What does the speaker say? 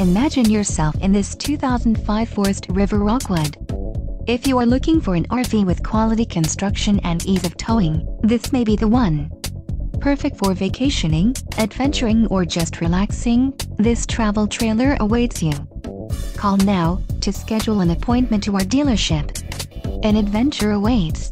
Imagine yourself in this 2005 Forest River Rockwood. If you are looking for an RV with quality construction and ease of towing, this may be the one. Perfect for vacationing, adventuring, or just relaxing, this travel trailer awaits you. Call now to schedule an appointment to our dealership. An adventure awaits.